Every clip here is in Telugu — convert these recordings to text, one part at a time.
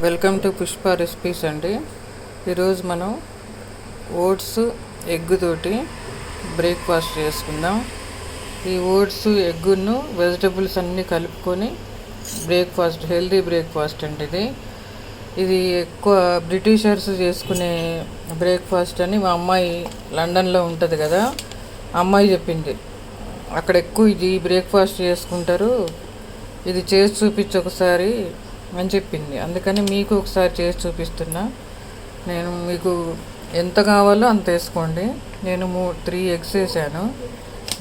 వెల్కమ్ టు పుష్ప రెసిపీస్ అండి. ఈరోజు మనం ఓట్స్ ఎగ్ తోటి బ్రేక్ఫాస్ట్ చేసుకుందాం. ఈ ఓట్స్ ఎగ్గును వెజిటబుల్స్ అన్నీ కలుపుకొని బ్రేక్ఫాస్ట్, హెల్తీ బ్రేక్ఫాస్ట్ అండి. ఇది ఎక్కువ బ్రిటిషర్స్ చేసుకునే బ్రేక్ఫాస్ట్ అని మా అమ్మాయి లండన్లో ఉంటుంది కదా, అమ్మాయి చెప్పింది. అక్కడ ఎక్కువ ఇది బ్రేక్ఫాస్ట్ చేసుకుంటారు, ఇది చేసి చూపించి ఒకసారి అని చెప్పింది. అందుకని మీకు ఒకసారి చేసి చూపిస్తున్నా. నేను మీకు ఎంత కావాలో అంత వేసుకోండి. నేను 3 ఎగ్స్ వేసాను.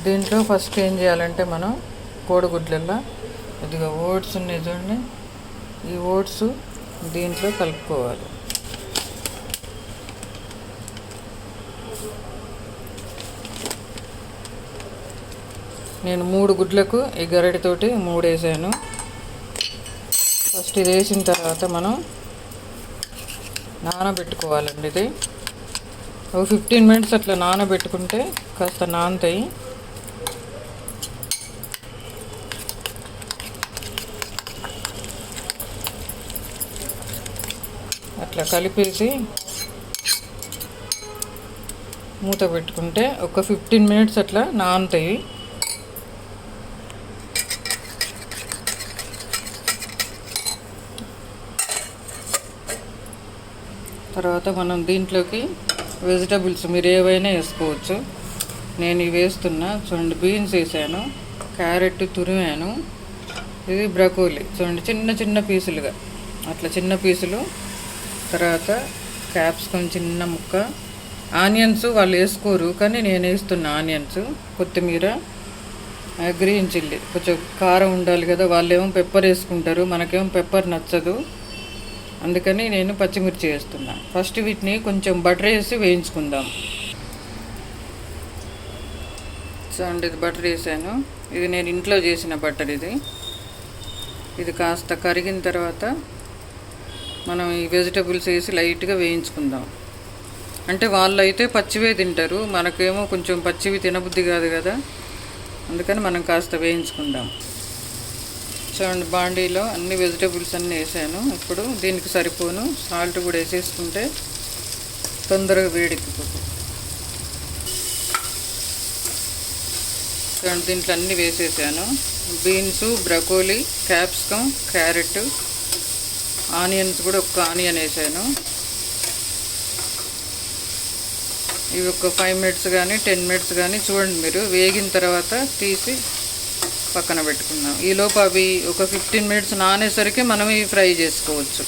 దీంట్లో ఫస్ట్ ఏం చేయాలంటే మనం కోడిగుడ్లల్లో ఇదిగో ఓట్స్ ఉన్నాయి చూడండి, ఈ ఓట్స్ దీంట్లో కలుపుకోవాలి. నేను 3 గుడ్లకు ఈ గరిటెతోటి 3 వేసాను. ఫస్ట్ ఇది వేసిన తర్వాత మనం నానబెట్టుకోవాలండి. ఇది ఒక 15 మినిట్స్ అట్లా నానబెట్టుకుంటే కాస్త నానతాయి. అట్లా కలిపేసి మూత పెట్టుకుంటే ఒక 15 మినిట్స్ అట్లా నానతాయి. తర్వాత మనం దీంట్లోకి వెజిటబుల్స్ మీరు ఏవైనా వేసుకోవచ్చు. నేను ఇవి వేస్తున్నా చూడండి. బీన్స్ వేసాను, క్యారెట్ తురిమాను, ఇది బ్రకోలీ చూడండి, చిన్న చిన్న పీసులుగా అట్లా చిన్న పీసులు. తర్వాత క్యాప్సికమ్ చిన్న ముక్క, ఆనియన్స్ వాళ్ళు వేసుకోరు కానీ నేను వేస్తున్నా ఆనియన్స్, కొత్తిమీర, గ్రీన్ చిల్లీ. కొంచెం కారం ఉండాలి కదా, వాళ్ళేమో పెప్పర్ వేసుకుంటారు, మనకేమో పెప్పర్ నచ్చదు, అందుకని నేను పచ్చిమిర్చి వేస్తున్నా. ఫస్ట్ వీటిని కొంచెం బటర్ వేసి వేయించుకుందాం. చూడండి, ఇది బటర్ వేసాను. ఇది నేను ఇంట్లో చేసిన బటర్. ఇది కాస్త కరిగిన తర్వాత మనం ఈ వెజిటబుల్స్ వేసి లైట్గా వేయించుకుందాం. అంటే వాళ్ళు అయితే పచ్చివే తింటారు, మనకేమో కొంచెం పచ్చివి తినబుద్ధి కాదు కదా, అందుకని మనం కాస్త వేయించుకుందాం. చూడండి, బాండీలో అన్ని వెజిటబుల్స్ అన్నీ వేసాను. ఇప్పుడు దీనికి సరిపోను సాల్ట్ కూడా వేసేసుకుంటే తొందరగా వేడెక్కిపోతుంది. చూడండి, దీంట్లో అన్నీ వేసేసాను. Beans, broccoli, capsicum, carrot, onions కూడా ఒక్క ఆనియన్ వేసాను. ఇవి ఒక 5 మినిట్స్ కానీ 10 మినిట్స్ కానీ చూడండి మీరు, వేగిన తర్వాత తీసి పక్కన పెట్టుకుందాం. ఈలోపు అవి ఒక 15 మినిట్స్ నానేసరికి మనం ఇవి ఫ్రై చేసుకోవచ్చు.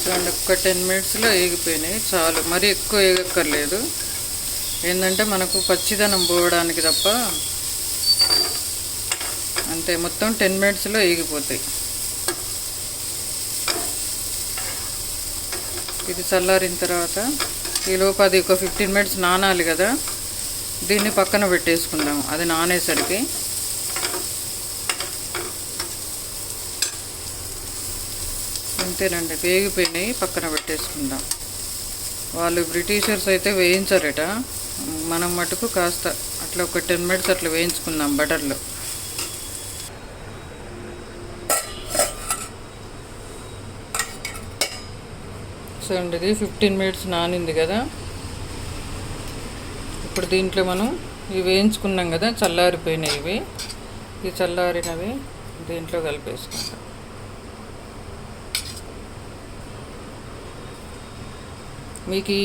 చూడండి, ఒక 10 మినిట్స్లో వేగిపోయినాయి, చాలు, మరీ ఎక్కువ వేగక్కర్లేదు. ఏంటంటే మనకు పచ్చిదనం పోవడానికి తప్ప, అంతే. మొత్తం 10 మినిట్స్లో వేగిపోతాయి. ఇది చల్లారిన తర్వాత ఈలోపు అది ఒక 15 మినిట్స్ నానాలి కదా, దీన్ని పక్కన పెట్టేసుకుందాం. అది నానేసరికి అంతేనండి, వేగిపోయినాయి, పక్కన పెట్టేసుకుందాం. వాళ్ళు బ్రిటిషర్స్ అయితే వేయించారట, మనం మటుకు కాస్త అట్లా ఒక 10 మినిట్స్ అట్లా వేయించుకుందాం బటర్లో. చూడండి, ఇది 15 మినిట్స్ నానింది కదా. ఇప్పుడు దీంట్లో మనం ఇవి వేయించుకున్నాం కదా, చల్లారిపోయినాయి. ఈ చల్లారినవి దీంట్లో కలిపేసుకుంటాం. మీకు ఈ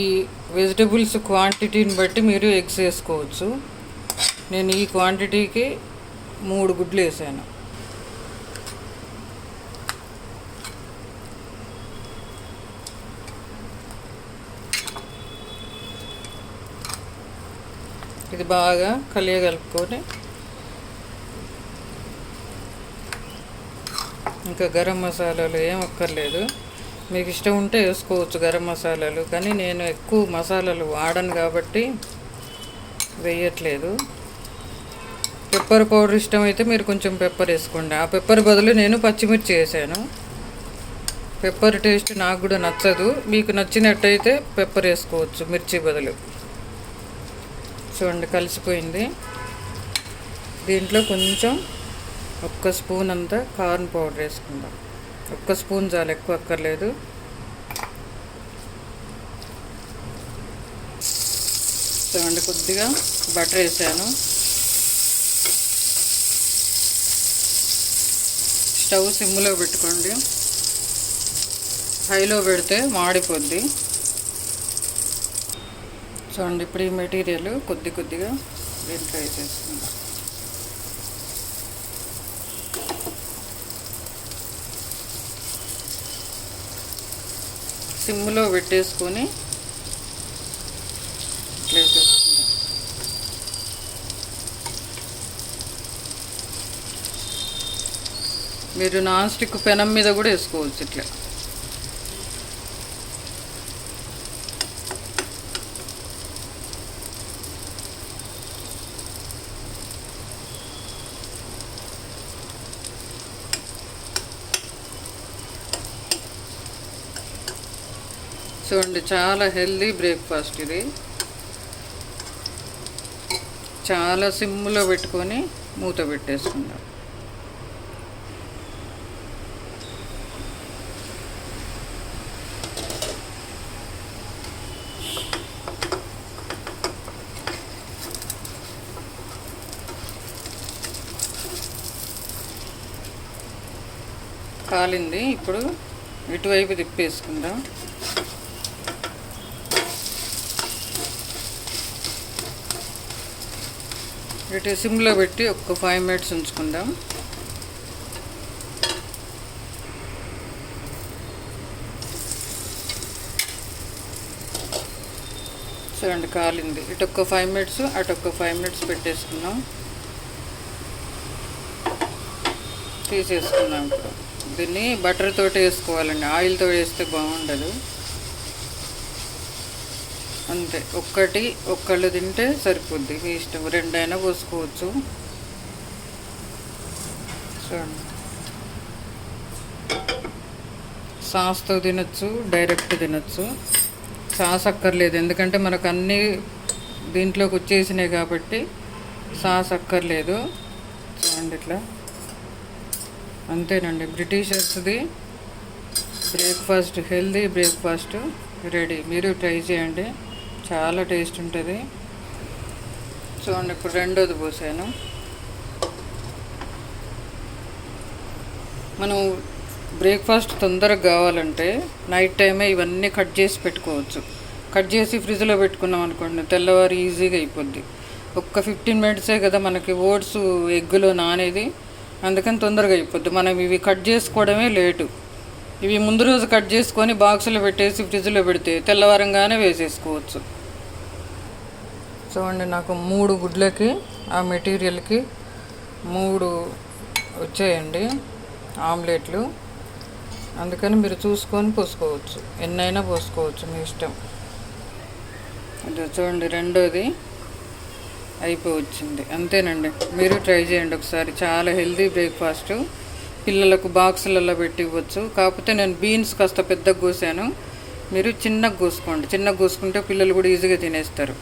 వెజిటబుల్స్ క్వాంటిటీని బట్టి మీరు ఎగ్స్ వేసుకోవచ్చు. నేను ఈ క్వాంటిటీకి 3 గుడ్లు వేసాను. ఇది బాగా కలియగలుపుకొని ఇంకా గరం మసాలాలు ఏం అక్కర్లేదు, మీకు ఇష్టం ఉంటే వేసుకోవచ్చు గరం మసాలాలు, కానీ నేను ఎక్కువ మసాలాలు వాడను కాబట్టి వేయట్లేదు. పెప్పర్ పౌడర్ ఇష్టమైతే మీరు కొంచెం పెప్పర్ వేసుకోండి. ఆ పెప్పర్ బదులు నేను పచ్చిమిర్చి వేసాను. పెప్పర్ టేస్ట్ నాకు కూడా నచ్చదు, మీకు నచ్చినట్టయితే పెప్పర్ వేసుకోవచ్చు మిర్చి బదులు. చూడండి కలిసిపోయింది. దీంట్లో కొంచెం 1 స్పూన్ అంతా కార్న్ పౌడర్ వేసుకుందాం. 1 స్పూన్ చాలు, ఎక్కువ అక్కర్లేదు. చూడండి కొద్దిగా బటర్ వేసాను. స్టవ్ సిమ్లో పెట్టుకోండి, హైలో పెడితే మాడిపోద్ది. చూడండి ఇప్పుడు ఈ మెటీరియల్ కొద్దిగా దీంట్లో వేసేసుకుందాం. సిమ్లో పెట్టేసుకొని వేసేసుకుందాం. మీరు నాన్ స్టిక్ పెనం మీద కూడా వేసుకోవచ్చు ఇట్లా. చూడండి చాలా హెల్దీ బ్రేక్ఫాస్ట్ ఇది. చాలా సిమ్లో పెట్టుకొని మూత పెట్టేసుకుందాం. కాలింది, ఇప్పుడు ఇటువైపు తిప్పేసుకుందాం. ఇటు సిమ్లో పెట్టి ఒక 5 మినిట్స్ ఉంచుకుందాం. చూడండి కాలింది. ఇటు ఒక 5 మినిట్స్, అటు ఒక 5 మినిట్స్ పెట్టేసుకున్నాం. తీసేసుకున్నాం. ఇప్పుడు దీన్ని బటర్ తోటి వేసుకోవాలండి, ఆయిల్తో వేస్తే బాగుండదు. అంతే, ఒక్కళ్ళు తింటే సరిపోద్ది, మీ ఇష్టం. 2 అయినా పోసుకోవచ్చు. చూడండి సాస్తో తినచ్చు, డైరెక్ట్ తినచ్చు. సాస్ అక్కర్లేదు, ఎందుకంటే మనకు అన్నీ దీంట్లోకి వచ్చేసినాయి కాబట్టి సాస్ అక్కర్లేదు. చూడండి ఇట్లా. అంతేనండి, బ్రిటిషర్స్ది బ్రేక్ఫాస్ట్, హెల్దీ బ్రేక్ఫాస్ట్ రెడీ. మీరు ట్రై చేయండి, చాలా టేస్ట్ ఉంటుంది. చూడండి ఇప్పుడు రెండోది పోసాను. మనం బ్రేక్ఫాస్ట్ తొందరగా కావాలంటే నైట్ టైమే ఇవన్నీ కట్ చేసి పెట్టుకోవచ్చు. కట్ చేసి ఫ్రిడ్జ్లో పెట్టుకున్నాం అనుకోండి, తెల్లవారు ఈజీగా అయిపోద్ది. ఒక్క 15 మినిట్సే కదా మనకి ఓట్స్ ఎగ్గులో నానేది, అందుకని తొందరగా అయిపోద్ది. మనం ఇవి కట్ చేసుకోవడమే లేటు. ఇవి ముందు రోజు కట్ చేసుకొని బాక్సులో పెట్టేసి ఫ్రిడ్జ్లో పెడితే తెల్లవారంగానే వేసేసుకోవచ్చు. చూడండి నాకు 3 గుడ్లకి ఆ మెటీరియల్కి 3 వచ్చాయండి ఆమ్లెట్లు. అందుకని మీరు చూసుకొని పోసుకోవచ్చు, ఎన్నైనా పోసుకోవచ్చు, మీ ఇష్టం. అది చూడండి రెండోది అయిపోవచ్చింది. అంతేనండి, మీరు ట్రై చేయండి ఒకసారి. చాలా హెల్దీ బ్రేక్ఫాస్ట్, పిల్లలకు బాక్సులలో పెట్టి ఇవ్వచ్చు. కాకపోతే నేను బీన్స్ కాస్త పెద్దగా కోసాను, మీరు చిన్నగా కోసుకోండి. చిన్నగా కోసుకుంటే పిల్లలు కూడా ఈజీగా తినేస్తారు.